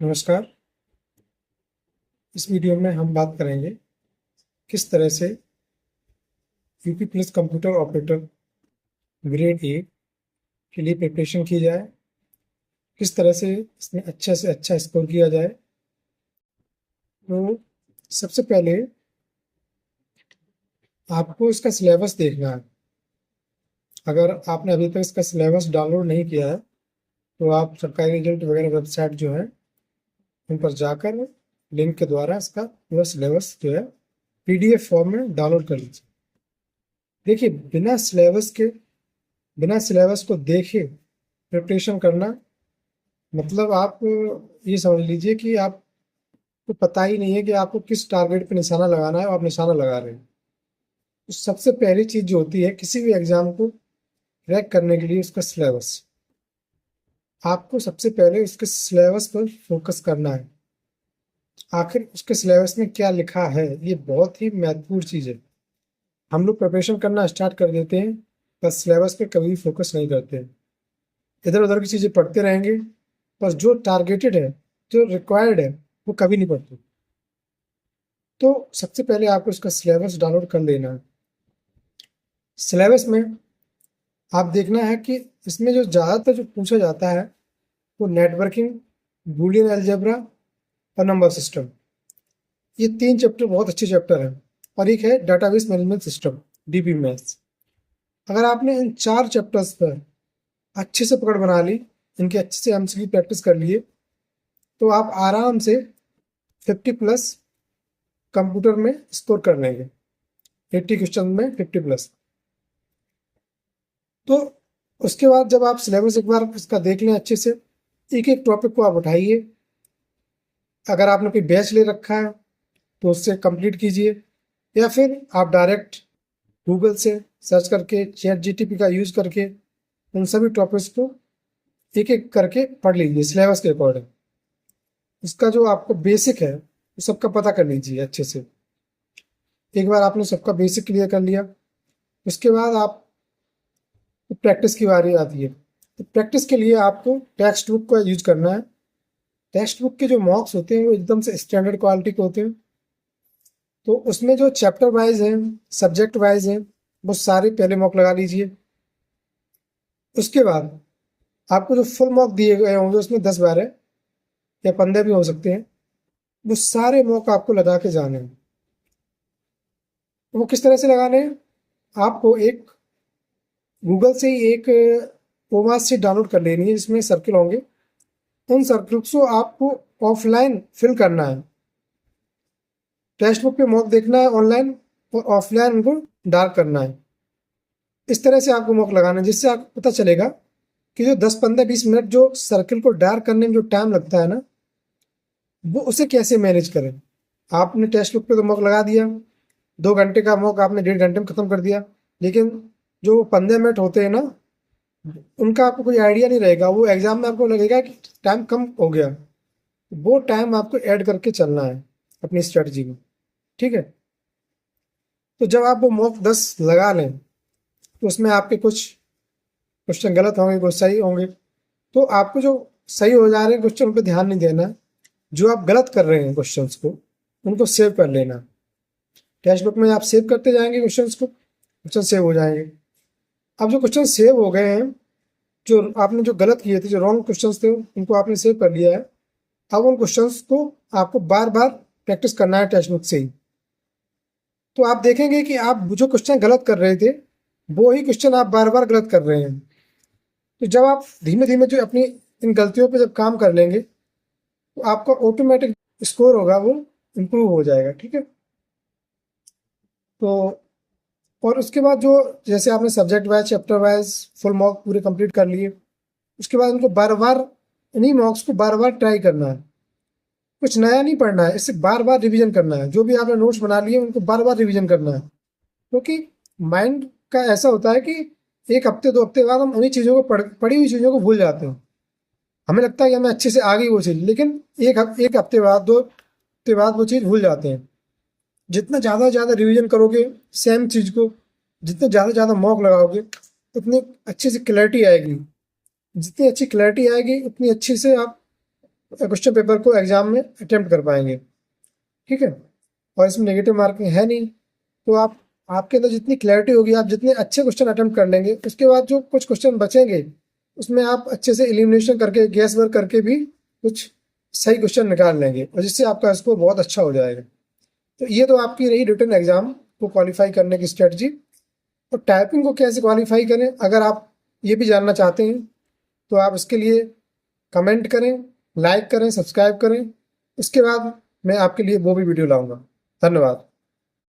नमस्कार। इस वीडियो में हम बात करेंगे किस तरह से UP plus computer operator grade A के लिए प्रिपरेशन की जाए, किस तरह से इसमें अच्छे से अच्छा स्कोर किया जाए। तो सबसे पहले आपको इसका सिलेबस देखना है। अगर आपने अभी तक इसका सिलेबस डाउनलोड नहीं किया है तो आप सरकारी रिजल्ट वगैरह वेबसाइट जो है उन पर जाकर लिंक के द्वारा इसका पूरा सिलेबस जो है पीडीएफ फॉर्म में डाउनलोड कर लीजिए। देखिए, बिना सिलेबस को देखे प्रिपरेशन करना मतलब आप ये समझ लीजिए कि आपको पता ही नहीं है कि आपको किस टारगेट पे निशाना लगाना है और आप निशाना लगा रहे हैं। तो सबसे पहली चीज़ जो होती है किसी भी एग्ज़ाम को क्रैक करने के लिए, उसका सिलेबस। आपको सबसे पहले उसके सिलेबस पर फोकस करना है। आखिर उसके सिलेबस में क्या लिखा है, ये बहुत ही महत्वपूर्ण चीज़ है। हम लोग प्रिपरेशन करना स्टार्ट कर देते हैं, बस सिलेबस पे कभी फोकस नहीं करते हैं, इधर उधर की चीज़ें पढ़ते रहेंगे, बस जो टारगेटेड है, जो रिक्वायर्ड है, वो कभी नहीं पढ़ते। तो सबसे पहले आपको इसका सिलेबस डाउनलोड कर लेना है। सिलेबस में आप देखना है कि इसमें जो ज़्यादातर जो पूछा जाता है वो नेटवर्किंग, बूलियन अलजेब्रा और नंबर सिस्टम। ये 3 चैप्टर बहुत अच्छे चैप्टर हैं और एक है डाटाबेस मैनेजमेंट सिस्टम, डीबीएमएस। अगर आपने इन 4 चैप्टर्स पर अच्छे से पकड़ बना ली, इनके अच्छे से एमसीक्यू प्रैक्टिस कर लिए, तो आप आराम से 50 प्लस कंप्यूटर में स्कोर कर लेंगे। 80 क्वेश्चन में 50 प्लस। तो उसके बाद जब आप सिलेबस एक बार इसका देख लें अच्छे से, एक एक टॉपिक को आप उठाइए। अगर आपने कोई बैच ले रखा है तो उससे कंप्लीट कीजिए, या फिर आप डायरेक्ट गूगल से सर्च करके, चैट जीटीपी का यूज़ करके उन सभी टॉपिक्स को एक एक करके पढ़ लीजिए सिलेबस के अकॉर्डिंग। इसका जो आपको बेसिक है वो सबका पता कर लीजिए अच्छे से। एक बार आपने सबका बेसिक क्लियर कर लिया, उसके बाद आप प्रैक्टिस की बारी आती है। तो प्रैक्टिस के लिए आपको टेक्स्ट बुक का यूज करना है। टेक्स्ट बुक के जो मॉक्स होते हैं वो एकदम से स्टैंडर्ड क्वालिटी के होते हैं। तो उसमें जो चैप्टर वाइज हैं, सब्जेक्ट वाइज हैं, वो सारे पहले मॉक लगा लीजिए। उसके बाद आपको जो फुल मॉक दिए गए होंगे उसमें 10-12 या 15 भी हो सकते हैं, वो सारे मॉक आपको लगा के जाने हैं। वो किस तरह से लगाने हैं? आपको एक गूगल से ही एक ओमास शीट डाउनलोड कर लेनी है जिसमें सर्किल होंगे। उन सर्किल्स को आपको ऑफलाइन फिल करना है। टेक्स्ट बुक पे मॉक देखना है ऑनलाइन और ऑफलाइन उनको डार्क करना है। इस तरह से आपको मॉक लगाना है, जिससे आपको पता चलेगा कि जो 10-15-20 मिनट जो सर्किल को डार्क करने में जो टाइम लगता है ना, वो उसे कैसे मैनेज करें। आपने टेक्स्ट बुक पे तो मॉक लगा दिया, 2 घंटे का मॉक आपने 1.5 घंटे में ख़त्म कर दिया, लेकिन जो 15 मिनट होते हैं ना, उनका आपको कोई आइडिया नहीं रहेगा। वो एग्जाम में आपको लगेगा कि टाइम कम हो गया। वो टाइम आपको ऐड करके चलना है अपनी स्ट्रेटजी में, ठीक है। तो जब आप वो मॉक 10 लगा लें तो उसमें आपके कुछ क्वेश्चन गलत होंगे, कुछ सही होंगे। तो आपको जो सही हो जा रहे हैं क्वेश्चन, उन पर ध्यान नहीं देना। जो आप गलत कर रहे हैं क्वेश्चंस को, उनको सेव कर लेना। टेक्स्ट बुक में आप सेव करते जाएंगे क्वेश्चंस को, क्वेश्चन सेव हो जाएंगे। अब जो क्वेश्चन सेव हो गए हैं, जो आपने जो गलत किए थे, जो रॉन्ग क्वेश्चंस थे, उनको आपने सेव कर लिया है। अब उन क्वेश्चंस को आपको बार बार प्रैक्टिस करना है टेक्स्ट बुक से ही। तो आप देखेंगे कि आप जो क्वेश्चन गलत कर रहे थे, वो ही क्वेश्चन आप बार बार गलत कर रहे हैं। तो जब आप धीमे धीमे जो अपनी इन गलतियों पे जब काम कर लेंगे, तो आपका ऑटोमेटिक स्कोर होगा वो इम्प्रूव हो जाएगा, ठीक है। तो और उसके बाद जो, जैसे आपने subject wise, chapter wise full mock पूरे कंप्लीट कर लिए, उसके बाद उनको बार बार, इन्हीं मॉक्स को बार बार ट्राई करना है। कुछ नया नहीं पढ़ना है, इससे बार बार रिवीजन करना है। जो भी आपने नोट्स बना लिए उनको बार बार रिवीजन करना है, क्योंकि माइंड का ऐसा होता है कि 1 हफ्ते 2 हफ्ते बाद हम उन्हीं चीज़ों को पढ़ी हुई चीज़ों को भूल जाते हैं। हमें लगता है कि हमें अच्छे से आ गई वो चीज़, लेकिन एक हफ्ते बाद, 2 हफ्ते बाद वो चीज़ भूल जाते हैं। जितना ज़्यादा रिवीजन करोगे सेम चीज़ को, जितने ज़्यादा मॉक लगाओगे, उतनी अच्छी से क्लैरिटी आएगी। जितनी अच्छी क्लैरिटी आएगी उतनी अच्छी से आप क्वेश्चन पेपर को एग्जाम में अटेम्प्ट कर पाएंगे। ठीक है, और इसमें नेगेटिव मार्किंग है नहीं, तो आपके अंदर जितनी क्लैरिटी होगी, आप जितने अच्छे क्वेश्चन अटेम्प्ट कर लेंगे, उसके बाद जो कुछ क्वेश्चन बचेंगे उसमें आप अच्छे से एलिमिनेशन करके, गैस वर्क करके भी कुछ सही क्वेश्चन निकाल लेंगे, और जिससे आपका स्कोर बहुत अच्छा हो जाएगा। तो ये तो आपकी रही रिटन एग्जाम को क्वालिफाई करने की स्ट्रेटजी। और टाइपिंग को कैसे क्वालिफाई करें, अगर आप ये भी जानना चाहते हैं तो आप इसके लिए कमेंट करें, लाइक करें, सब्सक्राइब करें। इसके बाद मैं आपके लिए वो भी वीडियो लाऊंगा। धन्यवाद।